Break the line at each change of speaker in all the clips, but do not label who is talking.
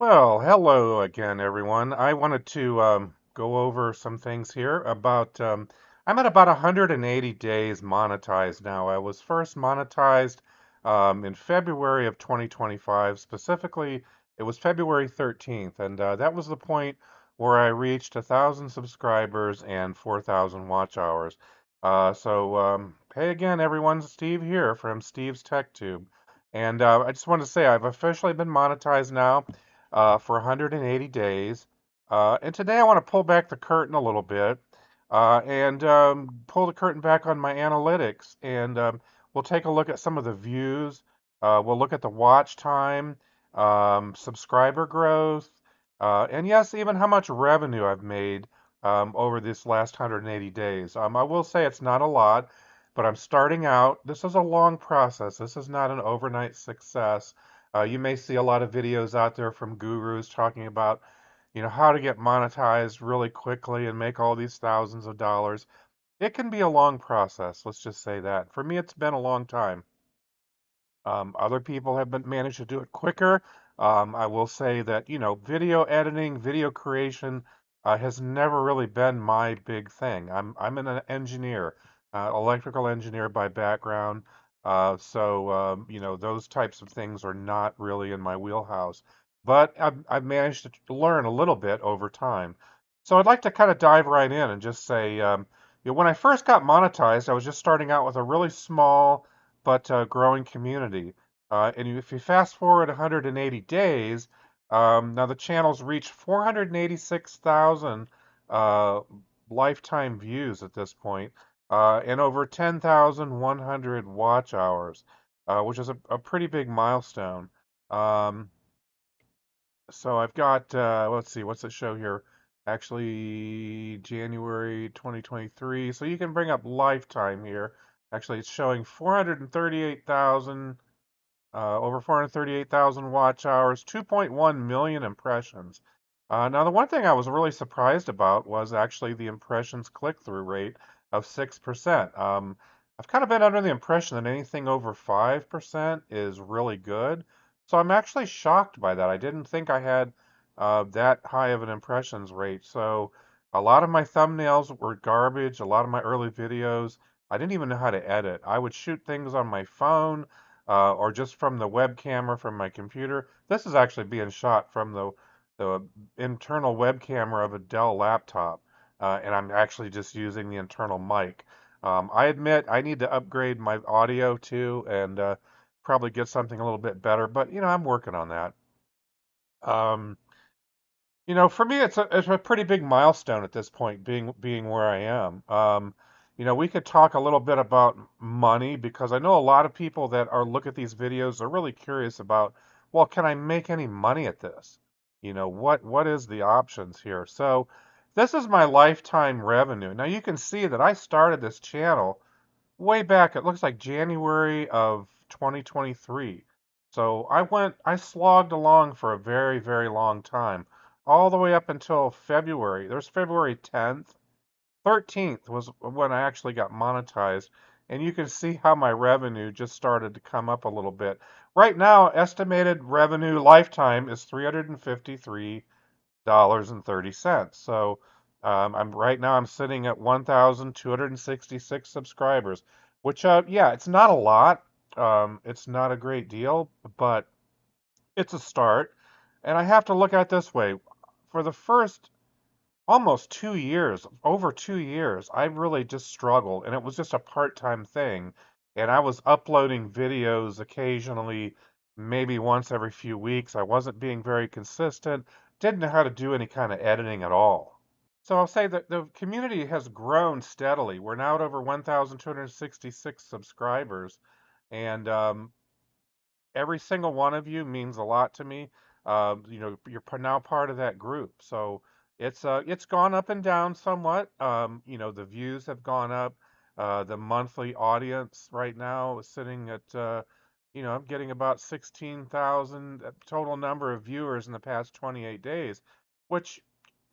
Well, hello again, everyone. I wanted to go over some things here about. I'm at about 180 days monetized now. I was first monetized in February of 2025. Specifically, it was February 13th, and that was the point where I reached 1,000 subscribers and 4,000 watch hours. Hey again, everyone. Steve here from Steve's Techtube. And I just wanted to say I've officially been monetized now for 180 days. And today I want to pull back the curtain a little bit and pull the curtain back on my analytics. And we'll take a look at some of the views. We'll look at the watch time, subscriber growth, and yes, even how much revenue I've made over this last 180 days. I will say it's not a lot, but I'm starting out. This is a long process. This is not an overnight success. You may see a lot of videos out there from gurus talking about, how to get monetized really quickly and make all these thousands of dollars. It can be a long process, let's just say that. For me, it's been a long time. Other people have been managed to do it quicker. I will say that, video editing, video creation has never really been my big thing. I'm an engineer, electrical engineer by background. Those types of things are not really in my wheelhouse. But I've managed to learn a little bit over time. So I'd like to kind of dive right in and just say, when I first got monetized, I was just starting out with a really small but growing community. And if you fast forward 180 days, now the channel's reached 486,000 uh, lifetime views at this point, and over 10,100 watch hours, which is a pretty big milestone. Um, so I've got, let's see, what's it show here? Actually, January 2023. So you can bring up lifetime here. Actually, it's showing 438,000, over 438,000 watch hours, 2.1 million impressions. Now, the one thing I was really surprised about was actually the impressions click-through rate of 6%. I've kind of been under the impression that anything over 5% is really good. So I'm actually shocked by that. I didn't think I had that high of an impressions rate. So a lot of my thumbnails were garbage. A lot of my early videos, I didn't even know how to edit. I would shoot things on my phone or just from the web camera from my computer. This is actually being shot from the internal web camera of a Dell laptop, and I'm actually just using the internal mic. I admit I need to upgrade my audio too, and probably get something a little bit better, but I'm working on that. Um, for me, it's a pretty big milestone at this point, being where I am. We could talk a little bit about money because I know a lot of people that are look at these videos are really curious about, well, can I make any money at this? What is the options here? So this is my lifetime revenue. Now you can see that I started this channel way back, it looks like January of 2023. So I slogged along for a very, very long time, all the way up until February. There's February 10th. 13th was when I actually got monetized. And you can see how my revenue just started to come up a little bit. Right now, estimated revenue lifetime is $353.30. So I'm sitting at 1,266 subscribers, which yeah, it's not a lot. It's not a great deal, but it's a start. And I have to look at it this way. For the first almost 2 years, over 2 years, I really just struggled, and it was just a part-time thing. And I was uploading videos occasionally, maybe once every few weeks. I wasn't being very consistent, didn't know how to do any kind of editing at all. So I'll say that the community has grown steadily. We're now at over 1,266 subscribers, and every single one of you means a lot to me. You're now part of that group, so it's gone up and down somewhat. The views have gone up. The monthly audience right now is sitting at I'm getting about 16,000 total number of viewers in the past 28 days, which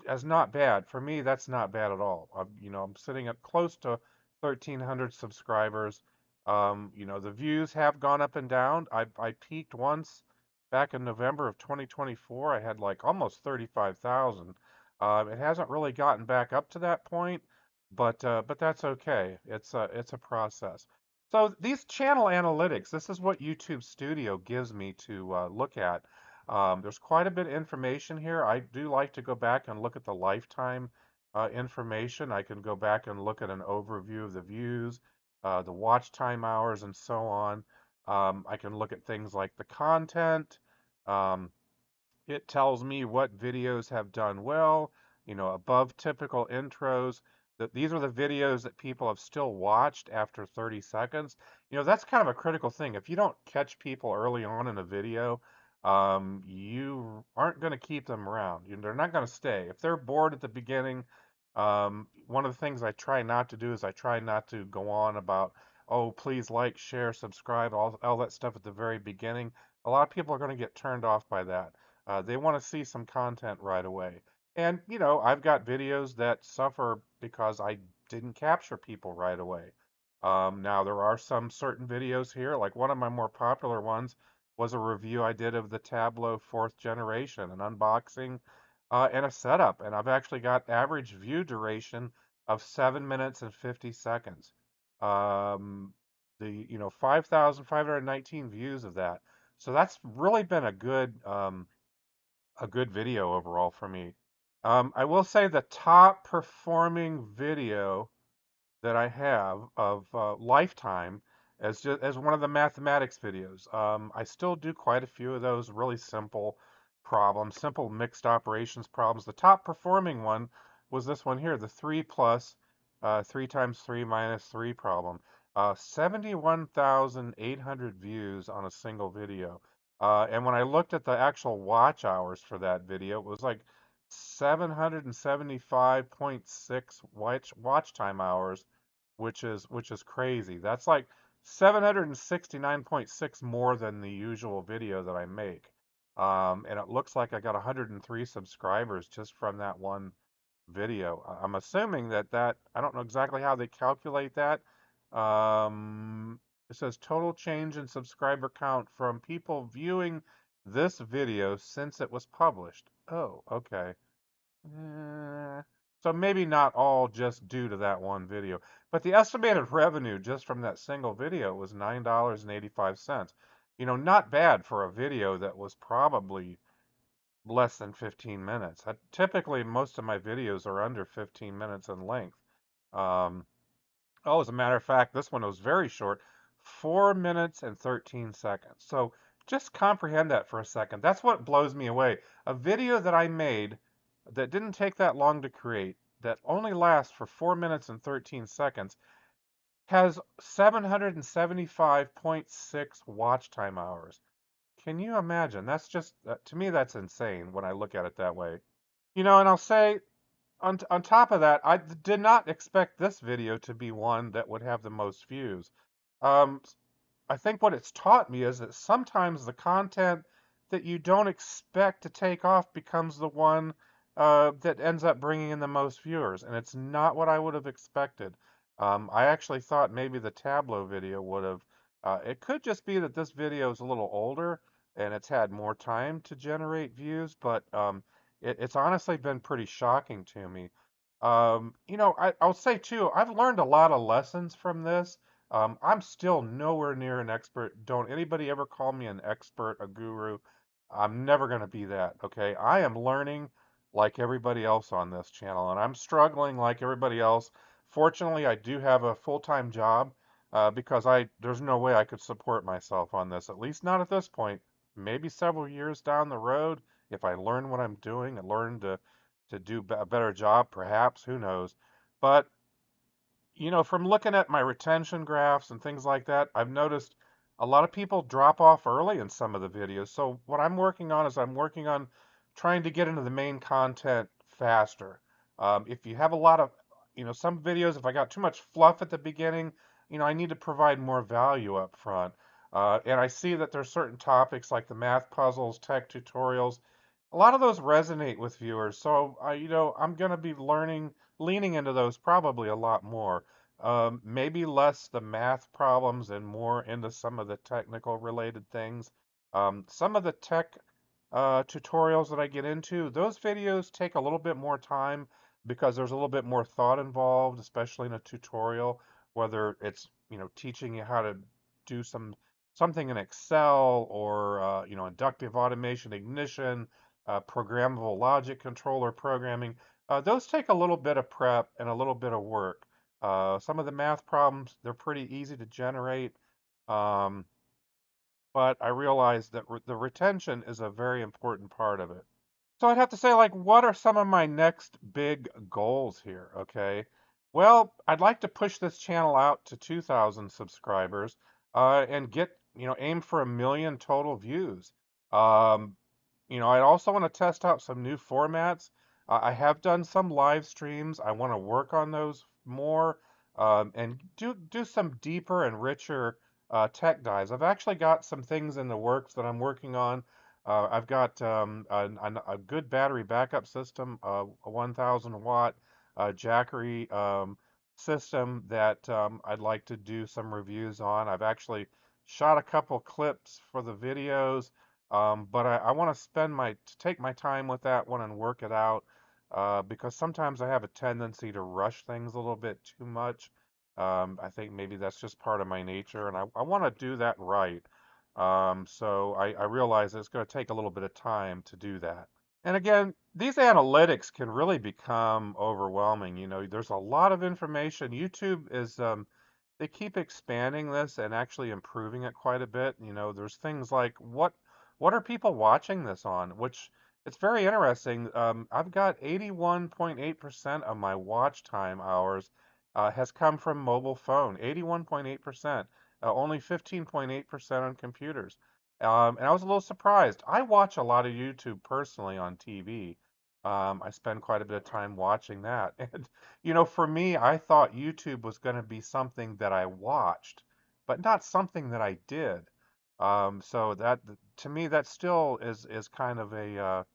is not bad. For me, that's not bad at all. I'm sitting at close to 1,300 subscribers. The views have gone up and down. I peaked once back in November of 2024, I had like almost 35,000. It hasn't really gotten back up to that point, but that's okay. It's a process. So these channel analytics, this is what YouTube Studio gives me to look at. There's quite a bit of information here. I do like to go back and look at the lifetime information. I can go back and look at an overview of the views, the watch time hours, and so on. I can look at things like the content. Um, it tells me what videos have done well, above typical intros. That these are the videos that people have still watched after 30 seconds. That's kind of a critical thing. If you don't catch people early on in a video, you aren't going to keep them around. They're not going to stay. If they're bored at the beginning, one of the things I try not to do is I try not to go on about, oh, please like, share, subscribe, all that stuff at the very beginning. A lot of people are going to get turned off by that. They want to see some content right away. And, I've got videos that suffer because I didn't capture people right away. Now, there are some certain videos here, like one of my more popular ones was a review I did of the Tableau fourth generation, an unboxing and a setup. And I've actually got average view duration of 7 minutes and 50 seconds. Um, 5,519 views of that. So that's really been a good video overall for me. I will say the top performing video that I have of lifetime as one of the mathematics videos. I still do quite a few of those really simple problems, simple mixed operations problems. The top performing one was this one here, the 3 plus 3 times 3 minus 3 problem. 71,800 views on a single video. And when I looked at the actual watch hours for that video, it was like 775.6 watch time hours, which is crazy. That's like 769.6 more than the usual video that I make. And it looks like I got 103 subscribers just from that one video. I'm assuming that I don't know exactly how they calculate that. It says total change in subscriber count from people viewing this video since it was published. Oh, okay. Eh, so maybe not all just due to that one video. But the estimated revenue just from that single video was $9.85. Not bad for a video that was probably less than 15 minutes. Typically, most of my videos are under 15 minutes in length. Um, Oh, as a matter of fact, this one was very short, 4 minutes and 13 seconds. So just comprehend that for a second. That's what blows me away. A video that I made that didn't take that long to create, that only lasts for 4 minutes and 13 seconds, has 775.6 watch time hours. Can you imagine? That's just, to me, that's insane when I look at it that way. And I'll say on top of that, I did not expect this video to be one that would have the most views. Um, I think what it's taught me is that sometimes the content that you don't expect to take off becomes the one that ends up bringing in the most viewers, and it's not what I would have expected. I actually thought maybe the Tableau video would have. It could just be that this video is a little older and it's had more time to generate views, but it's honestly been pretty shocking to me. I'll say too, I've learned a lot of lessons from this. I'm still nowhere near an expert. Don't anybody ever call me an expert, a guru. I'm never going to be that, okay? I am learning like everybody else on this channel, and I'm struggling like everybody else. Fortunately, I do have a full-time job because there's no way I could support myself on this, at least not at this point. Maybe several years down the road, if I learn what I'm doing and learn to do a better job, perhaps, who knows? But from looking at my retention graphs and things like that, I've noticed a lot of people drop off early in some of the videos. So what I'm working on is I'm working on trying to get into the main content faster. If you have a lot of, some videos, if I got too much fluff at the beginning, I need to provide more value up front. And I see that there's certain topics like the math puzzles, tech tutorials, a lot of those resonate with viewers. So, I'm going to be leaning into those probably a lot more. Maybe less the math problems and more into some of the technical related things. Some of the tech tutorials that I get into, those videos take a little bit more time because there's a little bit more thought involved, especially in a tutorial, whether it's, teaching you how to do something in Excel or, inductive automation ignition, programmable logic controller programming. Those take a little bit of prep and a little bit of work. Some of the math problems, they're pretty easy to generate. Um, but I realize that the retention is a very important part of it. So I'd have to say, like, what are some of my next big goals here? Okay. Well, I'd like to push this channel out to 2,000 subscribers, and aim for 1 million total views. Um, I also want to test out some new formats. I have done some live streams. I want to work on those more, and do some deeper and richer tech dives. I've actually got some things in the works that I'm working on. I've got a good battery backup system, a 1,000 watt Jackery system that I'd like to do some reviews on. I've actually shot a couple clips for the videos. But I want to take my time with that one and work it out, because sometimes I have a tendency to rush things a little bit too much. I think maybe that's just part of my nature, and I want to do that right. So I realize it's going to take a little bit of time to do that. And again, these analytics can really become overwhelming. There's a lot of information. YouTube is they keep expanding this and actually improving it quite a bit. There's things like what are people watching this on, which it's very interesting. I've got 81.8% of my watch time hours has come from mobile phone. 81.8%. Only 15.8% on computers. And I was a little surprised. I watch a lot of YouTube personally on TV. I spend quite a bit of time watching that. And for me, I thought YouTube was going to be something that I watched, but not something that I did. So that to me, that still is kind of a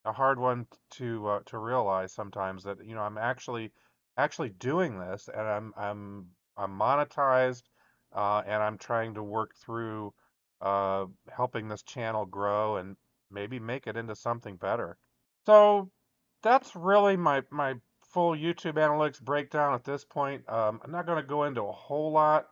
hard one to realize sometimes that I'm actually doing this, and I'm monetized, and I'm trying to work through helping this channel grow and maybe make it into something better. So that's really my full YouTube analytics breakdown at this point. I'm not going to go into a whole lot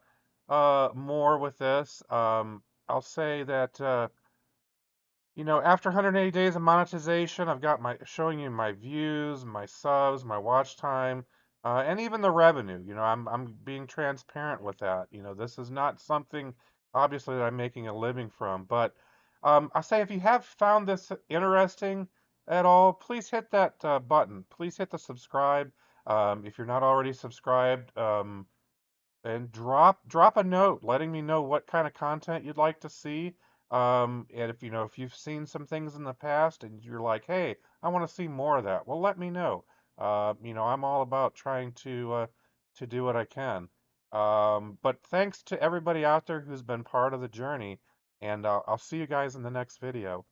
more with this. I'll say that after 180 days of monetization, I've got my showing you my views, my subs, my watch time, and even the revenue. I'm being transparent with that. This is not something obviously that I'm making a living from, but I say if you have found this interesting at all, please hit that button. Please hit the subscribe. If you're not already subscribed, and drop a note letting me know what kind of content you'd like to see. And if you've seen some things in the past and you're like, hey, I want to see more of that, well, let me know. I'm all about trying to do what I can. But thanks to everybody out there who's been part of the journey, and I'll see you guys in the next video.